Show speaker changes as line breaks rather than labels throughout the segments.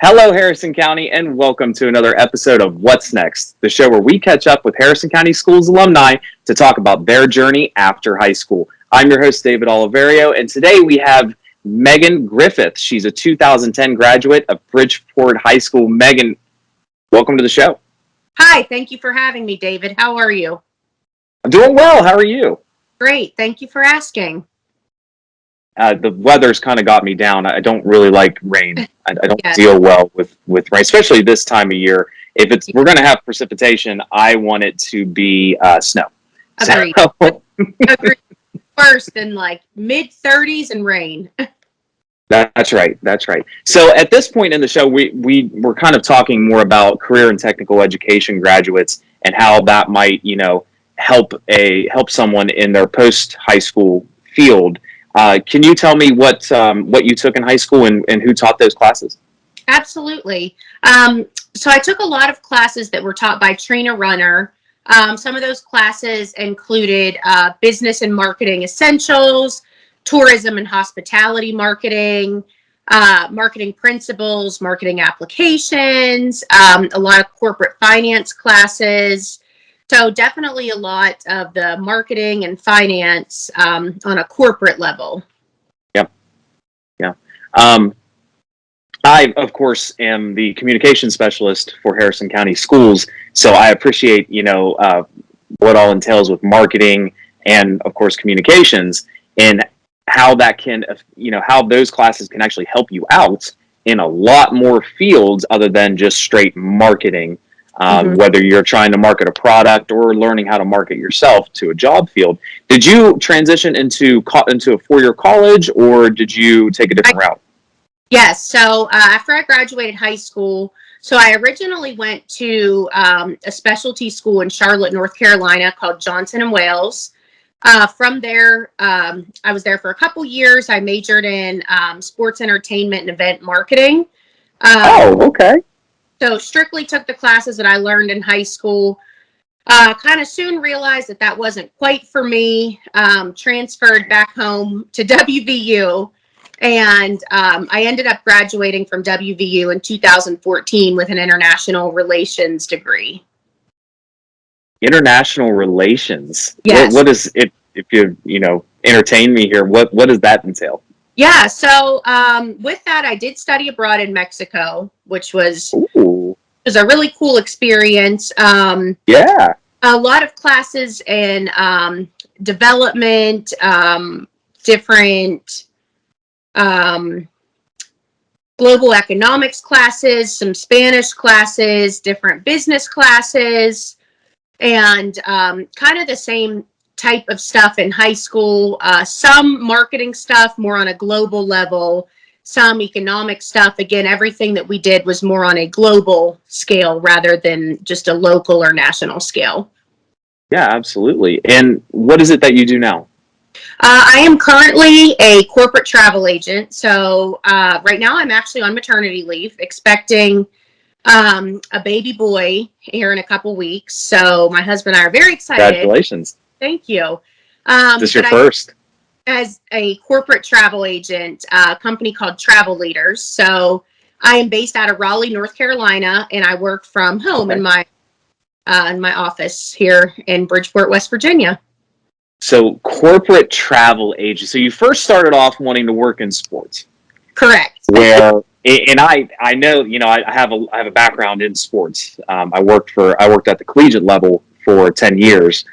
Hello, Harrison County, and welcome to another episode of What's Next, the show where we catch up with Harrison County Schools alumni to talk about their journey after high school. I'm your host, David Oliverio, and today we have Megan Griffith. She's a 2010 graduate of Bridgeport High School. Megan, welcome to the show.
Hi, thank you for having me, David. How are you?
I'm doing well. How are you?
Great. Thank you for asking.
The weather's kind of got me down. I don't really like rain. I don't
Yes.
deal well with rain, especially this time of year. If we're going to have precipitation, I want it to be snow.
Agreed.
So,
Agreed. Worse than like mid-30s and rain.
That's right. So at this point in the show, we're kind of talking more about career and technical education graduates and how that might, help someone in their post high school field. Can you tell me what you took in high school and who taught those classes?
Absolutely. So I took a lot of classes that were taught by Trina Runner. Some of those classes included business and marketing essentials, tourism and hospitality marketing, marketing principles, marketing applications, a lot of corporate finance classes. So definitely a lot of the marketing and finance on a corporate level.
Yep. Yeah. I, of course, am the communication specialist for Harrison County Schools, so I appreciate, what all entails with marketing and, of course, communications, and how that can, how those classes can actually help you out in a lot more fields other than just straight marketing. Whether you're trying to market a product or learning how to market yourself to a job field. Did you transition into a four-year college, or did you take a different route?
Yes. So after I graduated high school, so I originally went to a specialty school in Charlotte, North Carolina called Johnson & Wales. From there, I was there for a couple years. I majored in sports entertainment and event marketing.
Okay.
So strictly took the classes that I learned in high school. Kind of soon realized that wasn't quite for me. Transferred back home to WVU, and I ended up graduating from WVU in 2014 with an international relations degree.
International relations.
Yes.
What is it? If you entertain me here, what does that entail?
Yeah. So with that, I did study abroad in Mexico, which was a really cool experience.
Yeah.
A lot of classes in development, different global economics classes, some Spanish classes, different business classes, and kind of the same type of stuff in high school. Some marketing stuff more on a global level, some economic stuff. Again, everything that we did was more on a global scale rather than just a local or national scale.
Yeah, absolutely. And what is it that you do now?
I am currently a corporate travel agent. So right now I'm actually on maternity leave, expecting a baby boy here in a couple weeks. So my husband and I are very excited.
Congratulations.
Thank you.
Is this your first?
As a corporate travel agent, a company called Travel Leaders. So I am based out of Raleigh, North Carolina, and I work from home in my office here in Bridgeport, West Virginia.
So corporate travel agent. So you first started off wanting to work in sports.
Correct.
And I know, I have a background in sports. I worked at the collegiate level for 10 years.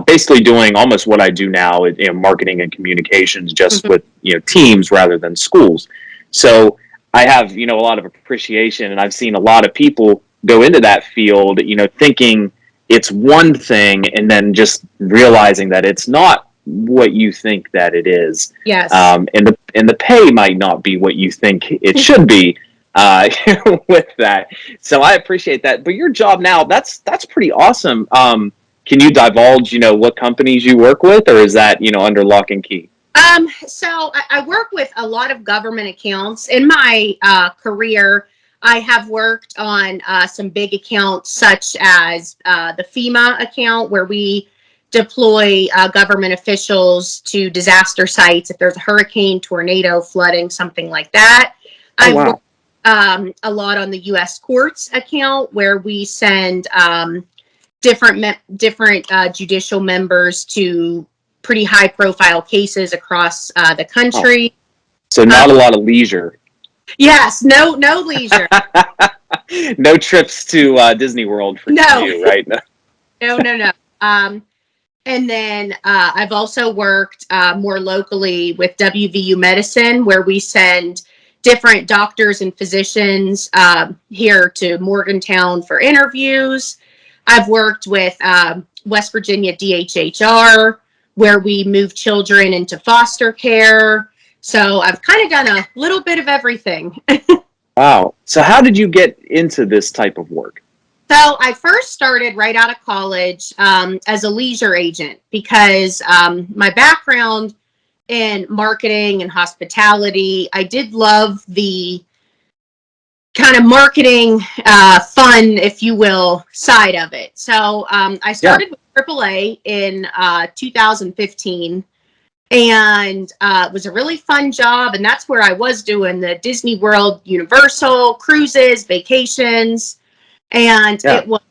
Basically doing almost what I do now in marketing and communications, just with teams rather than schools. So I have a lot of appreciation, and I've seen a lot of people go into that field, thinking it's one thing, and then just realizing that it's not what you think that it is.
Yes.
And the pay might not be what you think it should be. With that, so I appreciate that. But your job now, that's pretty awesome. Can you divulge, what companies you work with, or is that, under lock and key?
So I work with a lot of government accounts. In my career, I have worked on some big accounts, such as the FEMA account, where we deploy government officials to disaster sites if there's a hurricane, tornado, flooding, something like that.
Oh, wow.
a lot on the U.S. courts account, where we send different judicial members to pretty high profile cases across the country.
So not a lot of leisure.
Yes, no leisure.
No trips to Disney World for you, right?
No. And then I've also worked more locally with WVU Medicine, where we send different doctors and physicians here to Morgantown for interviews. I've worked with West Virginia DHHR, where we move children into foster care. So I've kind of done a little bit of everything.
Wow. So how did you get into this type of work?
So I first started right out of college as a leisure agent, because my background in marketing and hospitality, I did love the kind of marketing fun, if you will, side of it. So I started with AAA in 2015, and it was a really fun job. And that's where I was doing the Disney World, Universal, cruises, vacations. And it was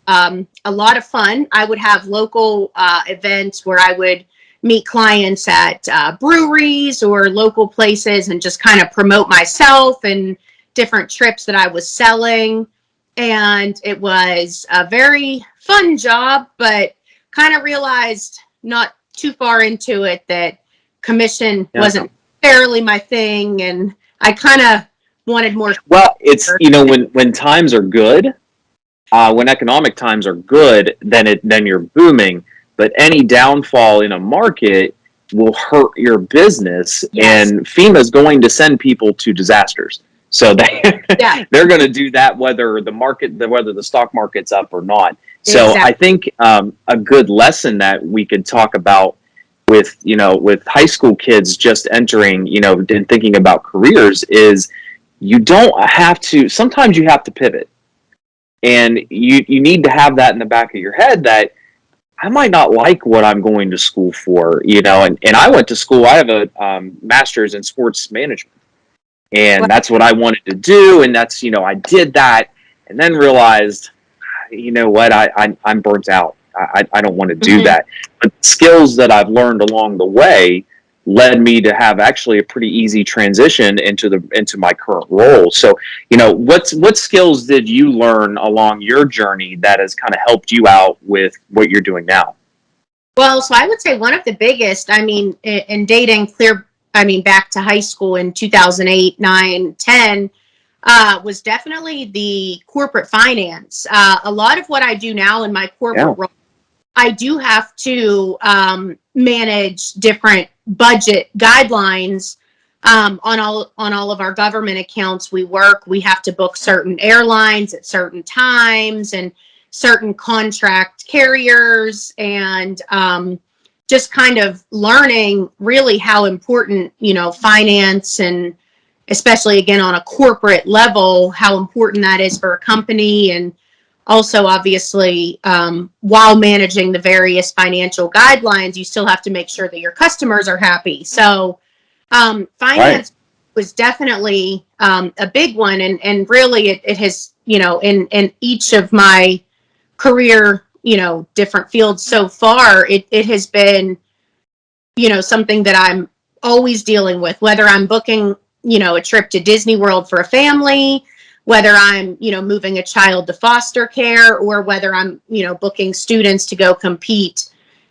a lot of fun. I would have local events where I would meet clients at breweries or local places and just kind of promote myself and different trips that I was selling. And it was a very fun job, but kind of realized not too far into it that commission wasn't fairly my thing. And I kind of wanted more.
Well, it's, when times are good, when economic times are good, then you're booming. But any downfall in a market will hurt your business, and FEMA's going to send people to disasters. So they're going to do that whether the stock market's up or not. So I think a good lesson that we could talk about with high school kids just entering, and thinking about careers is sometimes you have to pivot. And you need to have that in the back of your head that I might not like what I'm going to school for, and I went to school, I have a master's in sports management, and that's what I wanted to do. And that's, I did that and then realized, what, I'm burnt out. I don't want to do that. But skills that I've learned along the way led me to have actually a pretty easy transition into my current role. So, what skills did you learn along your journey that has kind of helped you out with what you're doing now?
Well, so I would say one of the biggest, in dating back to high school in 2008, 9, 10, was definitely the corporate finance. A lot of what I do now in my corporate role, I do have to manage different budget guidelines on all of our government accounts. We have to book certain airlines at certain times and certain contract carriers, and just kind of learning really how important, finance, and especially again on a corporate level, how important that is for a company. And also, obviously, while managing the various financial guidelines, you still have to make sure that your customers are happy. So finance was definitely a big one. And really, it has, in each of my career, different fields so far, it has been, something that I'm always dealing with, whether I'm booking, a trip to Disney World for a family, whether I'm, moving a child to foster care, or whether I'm, booking students to go compete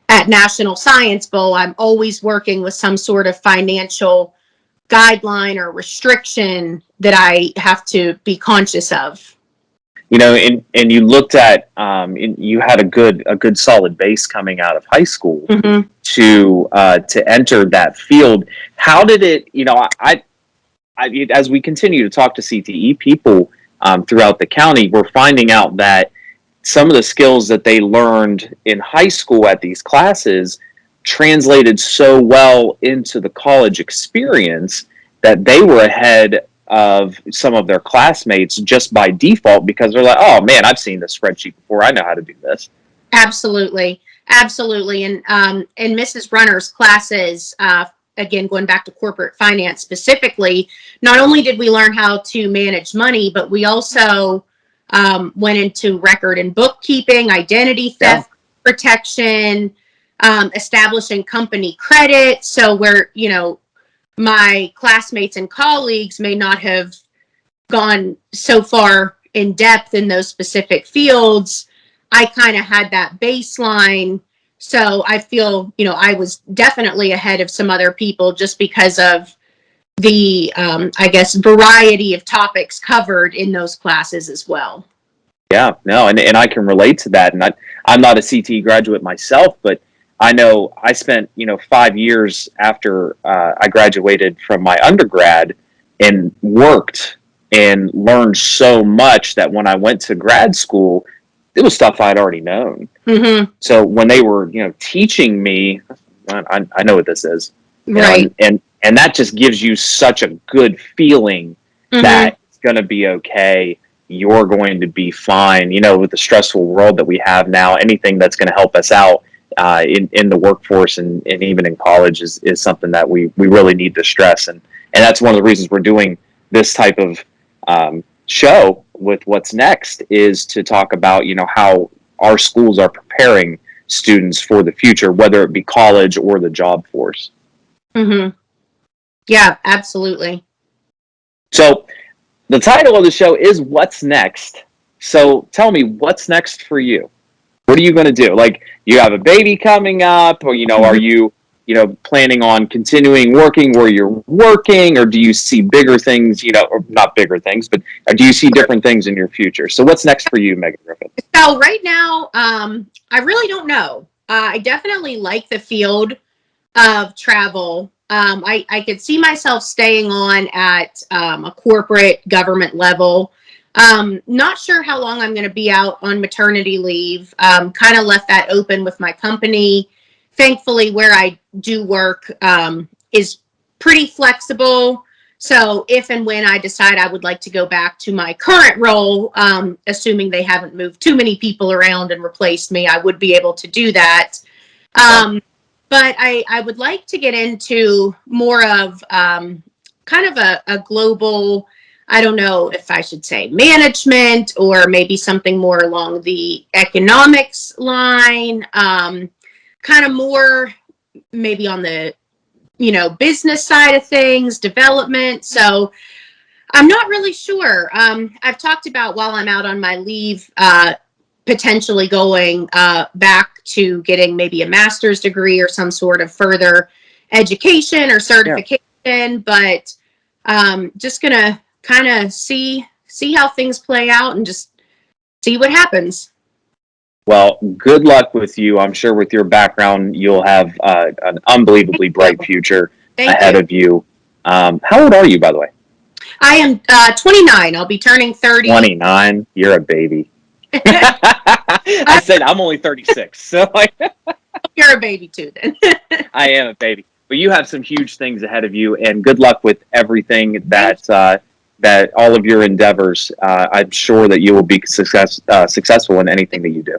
at National Science Bowl. I'm always working with some sort of financial guideline or restriction that I have to be conscious of.
And you looked at, you had a good solid base coming out of high school to enter that field. How did it, as we continue to talk to CTE people throughout the county, we're finding out that some of the skills that they learned in high school at these classes translated so well into the college experience that they were ahead of some of their classmates just by default, because they're like, oh man, I've seen this spreadsheet before. I know how to do this.
Absolutely. And in Mrs. Runner's classes, again, going back to corporate finance specifically, not only did we learn how to manage money, but we also went into record and bookkeeping, identity theft protection, establishing company credit. So where, my classmates and colleagues may not have gone so far in depth in those specific fields, I kind of had that baseline. So I feel, I was definitely ahead of some other people just because of the, I guess, variety of topics covered in those classes as well.
Yeah, no, and I can relate to that. And I'm not a CTE graduate myself, but I know I spent, 5 years after I graduated from my undergrad and worked and learned so much that when I went to grad school, it was stuff I'd already known.
Mm-hmm.
So when they were, teaching me, I know what this is,
Right.
and that just gives you such a good feeling that it's going to be okay. You're going to be fine. With the stressful world that we have now, anything that's going to help us out in the workforce and even in college is something that we really need to stress. And that's one of the reasons we're doing this type of show with What's Next, is to talk about, how our schools are preparing students for the future, whether it be college or the job force.
Mm-hmm. Yeah, absolutely.
So the title of the show is What's Next. So tell me, what's next for you? What are you going to do? Like, you have a baby coming up, or, are you, planning on continuing working where you're working, or do you see bigger things, or not bigger things, but do you see different things in your future? So what's next for you, Megan Griffith?
So right now, I really don't know. I definitely like the field of travel. I could see myself staying on at a corporate government level. Not sure how long I'm going to be out on maternity leave. Kind of left that open with my company. Thankfully, where I do work is pretty flexible. So if and when I decide I would like to go back to my current role, assuming they haven't moved too many people around and replaced me, I would be able to do that. But I would like to get into more of kind of a global, I don't know if I should say management, or maybe something more along the economics line, kind of more maybe on the, business side of things, development. So I'm not really sure. I've talked about, while I'm out on my leave, potentially going back to getting maybe a master's degree or some sort of further education or certification, but just gonna kind of see how things play out and just see what happens.
Well, good luck with you. I'm sure with your background, you'll have an unbelievably bright future ahead of you. How old are you, by the way?
I am 29. I'll be turning 30.
29? You're a baby. I said I'm only 36, so
You're a baby too, then.
I am a baby. But you have some huge things ahead of you, and good luck with everything that all of your endeavors. I'm sure that you will be successful in anything that you do.